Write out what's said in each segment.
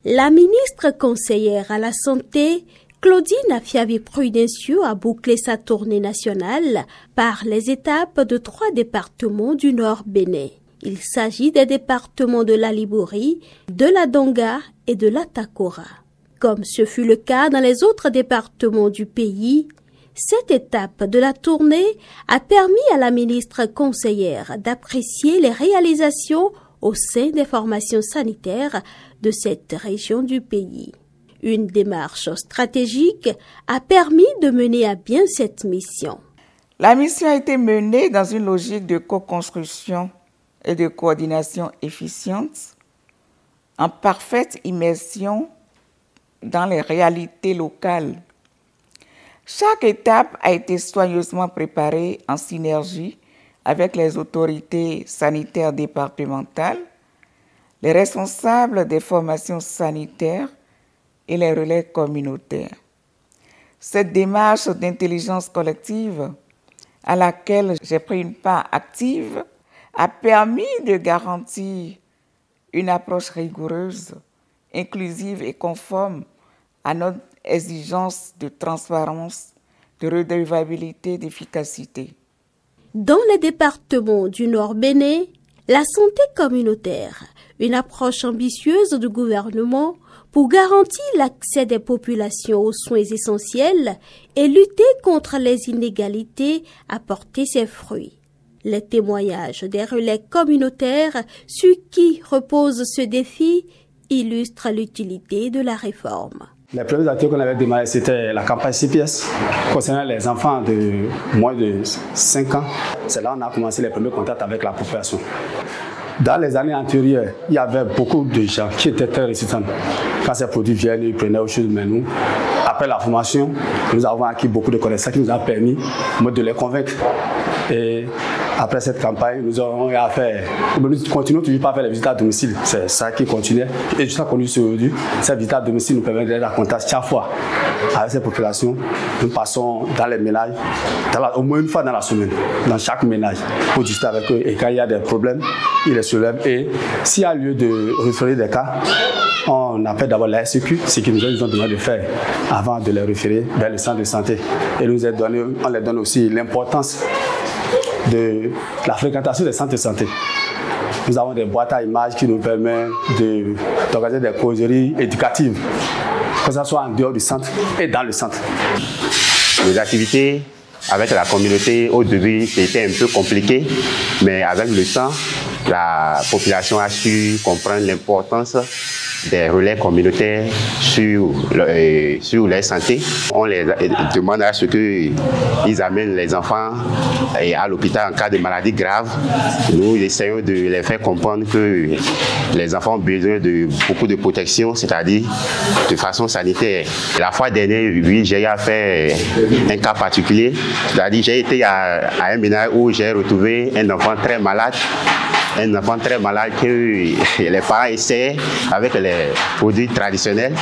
La ministre conseillère à la Santé, Claudine Afiavi-Prudencio, a bouclé sa tournée nationale par les étapes de 3 départements du Nord Bénin. Il s'agit des départements de la Libouri, de la Donga et de la Takora. Comme ce fut le cas dans les autres départements du pays, cette étape de la tournée a permis à la ministre conseillère d'apprécier les réalisations au sein des formations sanitaires de cette région du pays. Une démarche stratégique a permis de mener à bien cette mission. La mission a été menée dans une logique de co-construction et de coordination efficiente, en parfaite immersion dans les réalités locales. Chaque étape a été soigneusement préparée en synergie avec les autorités sanitaires départementales, les responsables des formations sanitaires et les relais communautaires. Cette démarche d'intelligence collective à laquelle j'ai pris une part active a permis de garantir une approche rigoureuse, inclusive et conforme à notre exigence de transparence, de redevabilité, d'efficacité. Dans les départements du Nord Bénin, la santé communautaire, une approche ambitieuse du gouvernement pour garantir l'accès des populations aux soins essentiels et lutter contre les inégalités, a porté ses fruits. Les témoignages des relais communautaires sur qui repose ce défi illustrent l'utilité de la réforme. Les premiers actions qu'on avait démarrées, c'était la campagne CPS concernant les enfants de moins de 5 ans. C'est là qu'on a commencé les premiers contacts avec la population. Dans les années antérieures, il y avait beaucoup de gens qui étaient très résistants. Quand ces produits viennent, ils prenaient autre chose, mais nous, après la formation, nous avons acquis beaucoup de connaissances qui nous ont permis de les convaincre. Et après cette campagne, nous avons affaire. Nous continuons toujours pas à faire les visites à domicile. C'est ça qui continue. Et jusqu'à qu'on ait aujourd'hui, ces visites à domicile nous permettent d'être en contact chaque fois avec ces populations. Nous passons dans les ménages, au moins une fois dans la semaine, dans chaque ménage, pour discuter avec eux. Et quand il y a des problèmes, ils les soulèvent. Et s'il y a lieu de référer des cas, on appelle d'abord la SQ, ce qu'ils nous ont demandé de faire avant de les référer vers le centre de santé. Et on leur donne aussi l'importance de la fréquentation des centres de santé. Nous avons des boîtes à images qui nous permettent d'organiser des causeries éducatives, que ce soit en dehors du centre et dans le centre. Les activités avec la communauté, au début, c'était un peu compliqué, mais avec le temps, la population a su comprendre l'importance des relais communautaires sur leur santé. On les demande à ce qu'ils amènent les enfants à l'hôpital en cas de maladie grave. Nous essayons de les faire comprendre que les enfants ont besoin de beaucoup de protection, c'est-à-dire de façon sanitaire. La fois dernière, oui, j'ai fait un cas particulier, c'est-à-dire j'ai été à un ménage où j'ai retrouvé un enfant très malade. Un enfant très malade que les parents essaient avec les produits traditionnels.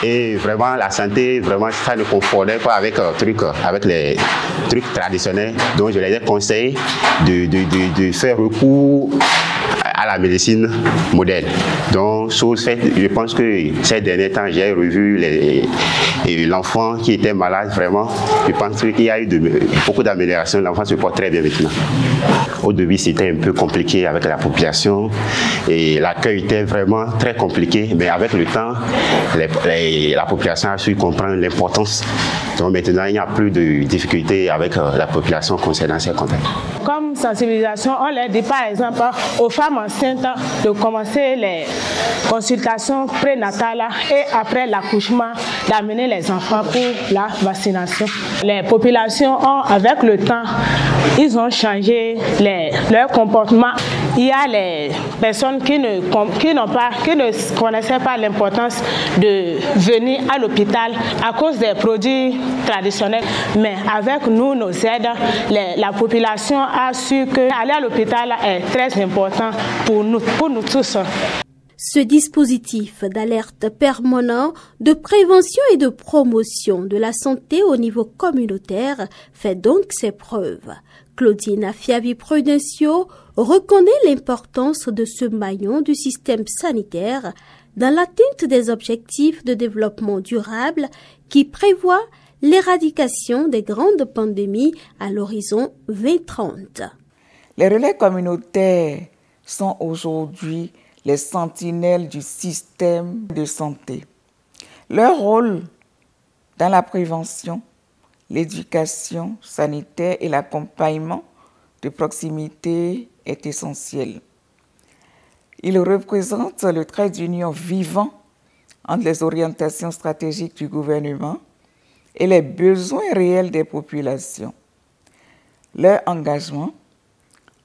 Et vraiment, la santé, vraiment, ça ne confondait pas avec les trucs traditionnels. Donc, je les ai conseillé de faire recours à la médecine moderne. Donc, chose faite, je pense que ces derniers temps, j'ai revu l'enfant qui était malade, vraiment. Je pense qu'il y a eu beaucoup d'améliorations. L'enfant se porte très bien maintenant. Au début, c'était un peu compliqué avec la population et l'accueil était vraiment très compliqué. Mais avec le temps, la population a su comprendre l'importance. Donc maintenant, il n'y a plus de difficultés avec la population concernant ces contacts. Comme sensibilisation, on leur dit par exemple aux femmes enceintes de commencer les consultations prénatales et après l'accouchement d'amener les enfants pour la vaccination. Les populations ont, avec le temps, ils ont changé leur comportement. Il y a les personnes qui ne connaissaient pas l'importance de venir à l'hôpital à cause des produits traditionnels. Mais avec nous, nos aides, la population a su qu'aller à l'hôpital est très important pour nous tous. Ce dispositif d'alerte permanent, de prévention et de promotion de la santé au niveau communautaire fait donc ses preuves. Claudine Afiavi-Prudencio reconnaît l'importance de ce maillon du système sanitaire dans l'atteinte des objectifs de développement durable qui prévoient l'éradication des grandes pandémies à l'horizon 2030. Les relais communautaires sont aujourd'hui les sentinelles du système de santé. Leur rôle dans la prévention, l'éducation sanitaire et l'accompagnement de proximité est essentiel. Ils représentent le trait d'union vivant entre les orientations stratégiques du gouvernement et les besoins réels des populations. Leur engagement,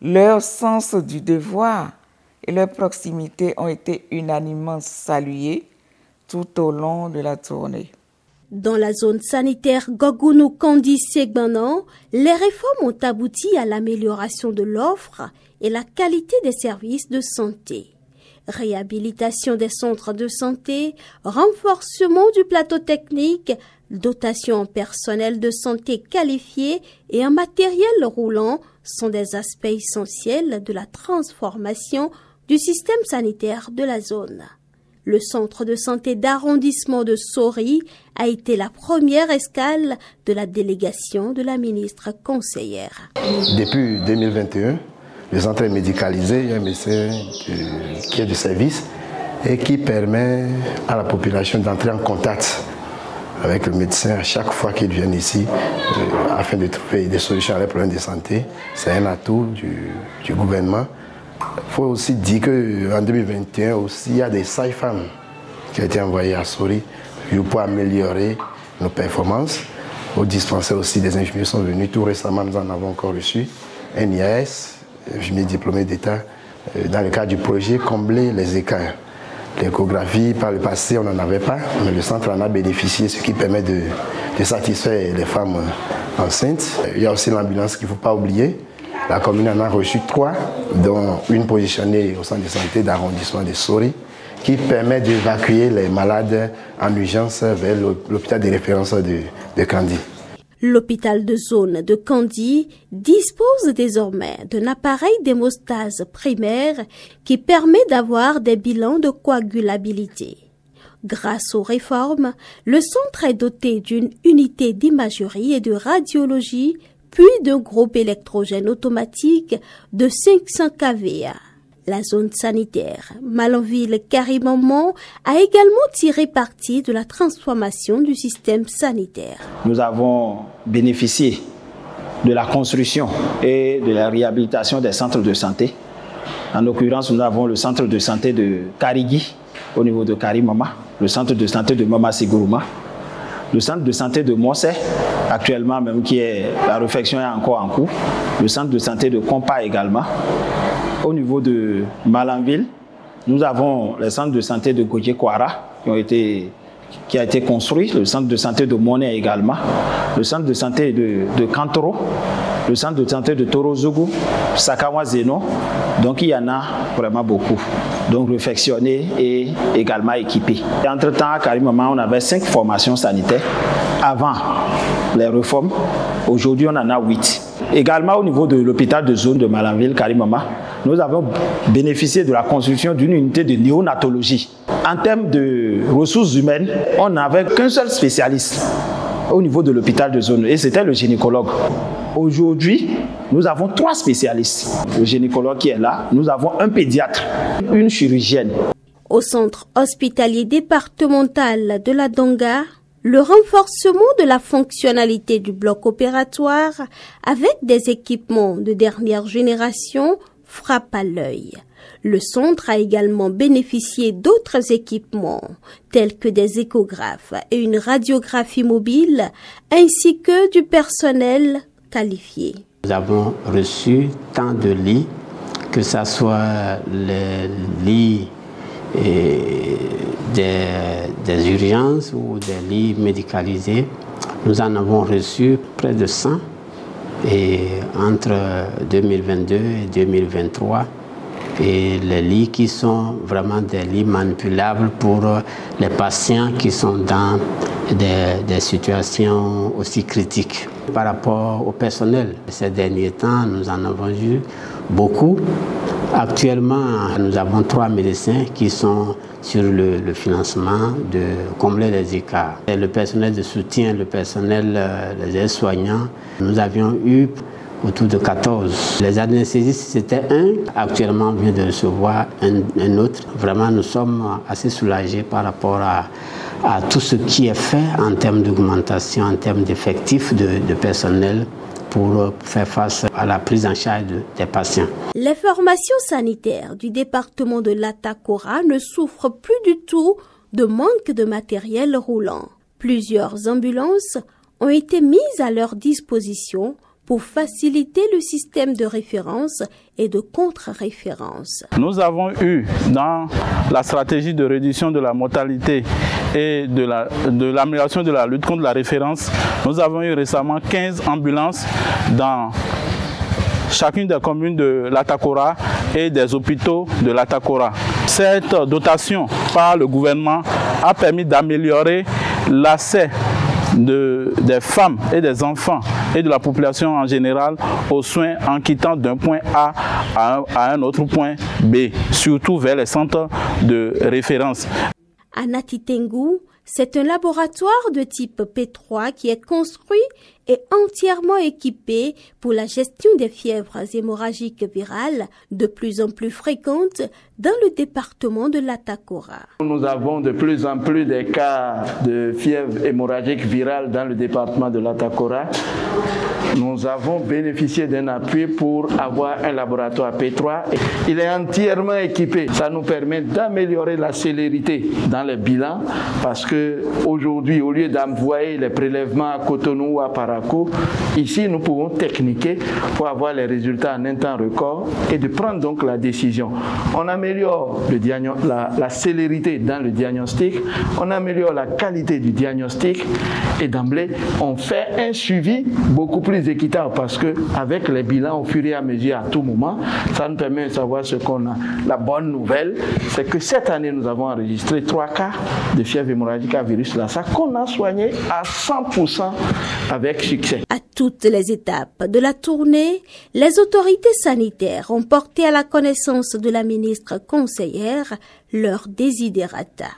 leur sens du devoir et leur proximité ont été unanimement salués tout au long de la tournée. Dans la zone sanitaire Gogounou-Kandi-Segbanan, les réformes ont abouti à l'amélioration de l'offre et la qualité des services de santé. Réhabilitation des centres de santé, renforcement du plateau technique, dotation en personnel de santé qualifié et en matériel roulant sont des aspects essentiels de la transformation du système sanitaire de la zone. Le centre de santé d'arrondissement de Sori a été la première escale de la délégation de la ministre conseillère. Depuis 2021, le centre est médicalisé, il y a un médecin qui est de service et qui permet à la population d'entrer en contact avec le médecin à chaque fois qu'ils viennent ici afin de trouver des solutions à leurs problèmes de santé. C'est un atout du gouvernement. Il faut aussi dire qu'en 2021, aussi, il y a des sages-femmes qui ont été envoyées à Sori pour améliorer nos performances. Au dispensaire aussi, des infirmiers sont venus. Tout récemment, nous en avons encore reçu un IAS, infirmier diplômé d'État, dans le cadre du projet Combler les écarts. L'échographie, par le passé, on n'en avait pas, mais le centre en a bénéficié, ce qui permet de satisfaire les femmes enceintes. Il y a aussi l'ambulance qu'il ne faut pas oublier. La commune en a reçu 3, dont une positionnée au centre de santé d'arrondissement de Sori, qui permet d'évacuer les malades en urgence vers l'hôpital de référence de Kandi. L'hôpital de zone de Kandi dispose désormais d'un appareil d'hémostase primaire qui permet d'avoir des bilans de coagulabilité. Grâce aux réformes, le centre est doté d'une unité d'imagerie et de radiologie, puis d'un groupe électrogène automatique de 500 kVA. La zone sanitaire Malanville-Karimamon a également tiré parti de la transformation du système sanitaire. Nous avons bénéficié de la construction et de la réhabilitation des centres de santé. En l'occurrence, nous avons le centre de santé de Karigi au niveau de Karimama, le centre de santé de Mama Siguruma, le centre de santé de Mossé, actuellement même la réfection est encore en cours, le centre de santé de Kompa également. Au niveau de Malanville, nous avons le centre de santé de Godjekwara qui a été construit, le centre de santé de Moné également, le centre de santé de Kantoro, le centre de santé de Torozougou, Sakawa Zeno. Donc il y en a vraiment beaucoup. Donc réfectionnés et également équipés. Entre-temps, à Karimama, on avait 5 formations sanitaires avant les réformes. Aujourd'hui, on en a 8. Également au niveau de l'hôpital de zone de Malanville, Karimama, nous avons bénéficié de la construction d'une unité de néonatologie. En termes de ressources humaines, on n'avait qu'un seul spécialiste au niveau de l'hôpital de zone et c'était le gynécologue. Aujourd'hui, nous avons 3 spécialistes. Le gynécologue qui est là, nous avons un pédiatre, une chirurgienne. Au centre hospitalier départemental de la Donga, le renforcement de la fonctionnalité du bloc opératoire avec des équipements de dernière génération frappe à l'œil. Le centre a également bénéficié d'autres équipements, tels que des échographes et une radiographie mobile, ainsi que du personnel qualifié. Nous avons reçu tant de lits, que ce soit les lits des urgences ou des lits médicalisés. Nous en avons reçu près de 100 et entre 2022 et 2023. Et les lits qui sont vraiment des lits manipulables pour les patients qui sont dans des situations aussi critiques. Par rapport au personnel, ces derniers temps, nous en avons eu beaucoup Actuellement, nous avons 3 médecins qui sont sur le financement de combler les écarts. Et le personnel de soutien, le personnel des aides-soignants, nous avions eu autour de 14. Les anesthésistes, c'était un. Actuellement, on vient de recevoir un autre. Vraiment, nous sommes assez soulagés par rapport à tout ce qui est fait en termes d'augmentation, en termes d'effectifs de personnel pour faire face à la prise en charge des patients. Les formations sanitaires du département de l'Atakora ne souffrent plus du tout de manque de matériel roulant. Plusieurs ambulances ont été mises à leur disposition pour faciliter le système de référence et de contre-référence. Nous avons eu dans la stratégie de réduction de la mortalité et de l'amélioration de la lutte contre la référence, nous avons eu récemment 15 ambulances dans chacune des communes de l'Atakora et des hôpitaux de l'Atakora. Cette dotation par le gouvernement a permis d'améliorer l'accès des femmes et des enfants et de la population en général aux soins en quittant d'un point A à un autre point B, surtout vers les centres de référence. À Natitengu, c'est un laboratoire de type P3 qui est construit et entièrement équipé pour la gestion des fièvres hémorragiques virales de plus en plus fréquentes dans le département de l'Atakora. Nous avons de plus en plus des cas de fièvre hémorragique virale dans le département de l'Atakora. Nous avons bénéficié d'un appui pour avoir un laboratoire P3. Il est entièrement équipé. Ça nous permet d'améliorer la célérité dans les bilans parce qu'aujourd'hui, au lieu d'envoyer les prélèvements à Cotonou ou à Parakou, ici nous pouvons techniquer pour avoir les résultats en un temps record et de prendre donc la décision. On améliore la célérité dans le diagnostic, on améliore la qualité du diagnostic et d'emblée, on fait un suivi beaucoup plus équitable parce qu'avec les bilans au fur et à mesure à tout moment, ça nous permet de savoir ce qu'on a. La bonne nouvelle, c'est que cette année, nous avons enregistré 3 cas de fièvre hémorragique à virus Lassa qu'on a soigné à 100% avec succès. À toutes les étapes de la tournée, les autorités sanitaires ont porté à la connaissance de la ministre conseillère leurs desiderata,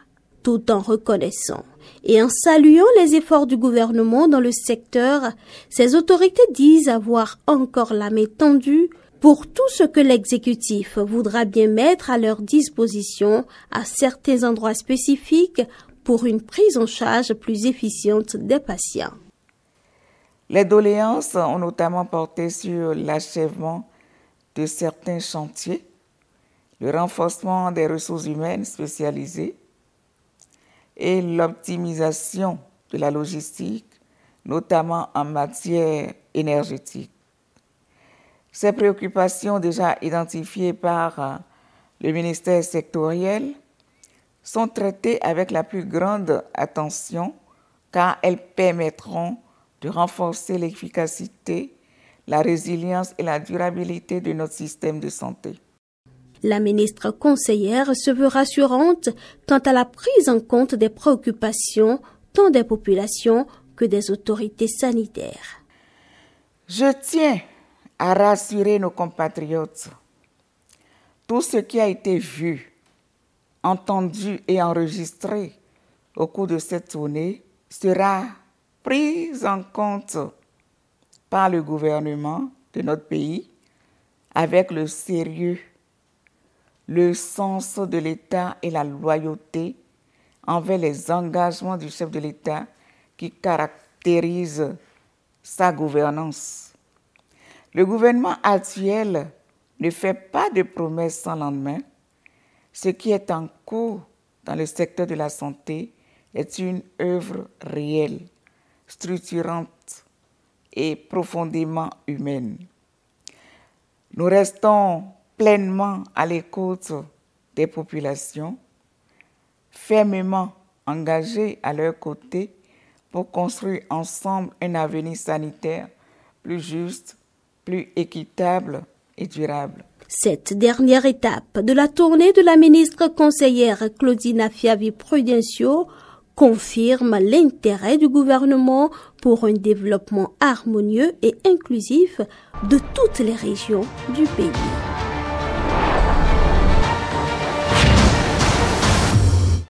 tout en reconnaissant et en saluant les efforts du gouvernement dans le secteur. Ces autorités disent avoir encore la main tendue pour tout ce que l'exécutif voudra bien mettre à leur disposition à certains endroits spécifiques pour une prise en charge plus efficiente des patients. Les doléances ont notamment porté sur l'achèvement de certains chantiers, le renforcement des ressources humaines spécialisées et l'optimisation de la logistique, notamment en matière énergétique. Ces préoccupations déjà identifiées par le ministère sectoriel sont traitées avec la plus grande attention car elles permettront de renforcer l'efficacité, la résilience et la durabilité de notre système de santé. La ministre conseillère se veut rassurante quant à la prise en compte des préoccupations tant des populations que des autorités sanitaires. Je tiens à rassurer nos compatriotes. Tout ce qui a été vu, entendu et enregistré au cours de cette tournée sera pris en compte par le gouvernement de notre pays avec le sérieux, le sens de l'État et la loyauté envers les engagements du chef de l'État qui caractérisent sa gouvernance. Le gouvernement actuel ne fait pas de promesses sans lendemain. Ce qui est en cours dans le secteur de la santé est une œuvre réelle, structurante et profondément humaine. Nous restons pleinement à l'écoute des populations, fermement engagés à leur côté pour construire ensemble un avenir sanitaire plus juste, plus équitable et durable. Cette dernière étape de la tournée de la ministre conseillère Claudine Afiavi-Prudencio confirme l'intérêt du gouvernement pour un développement harmonieux et inclusif de toutes les régions du pays.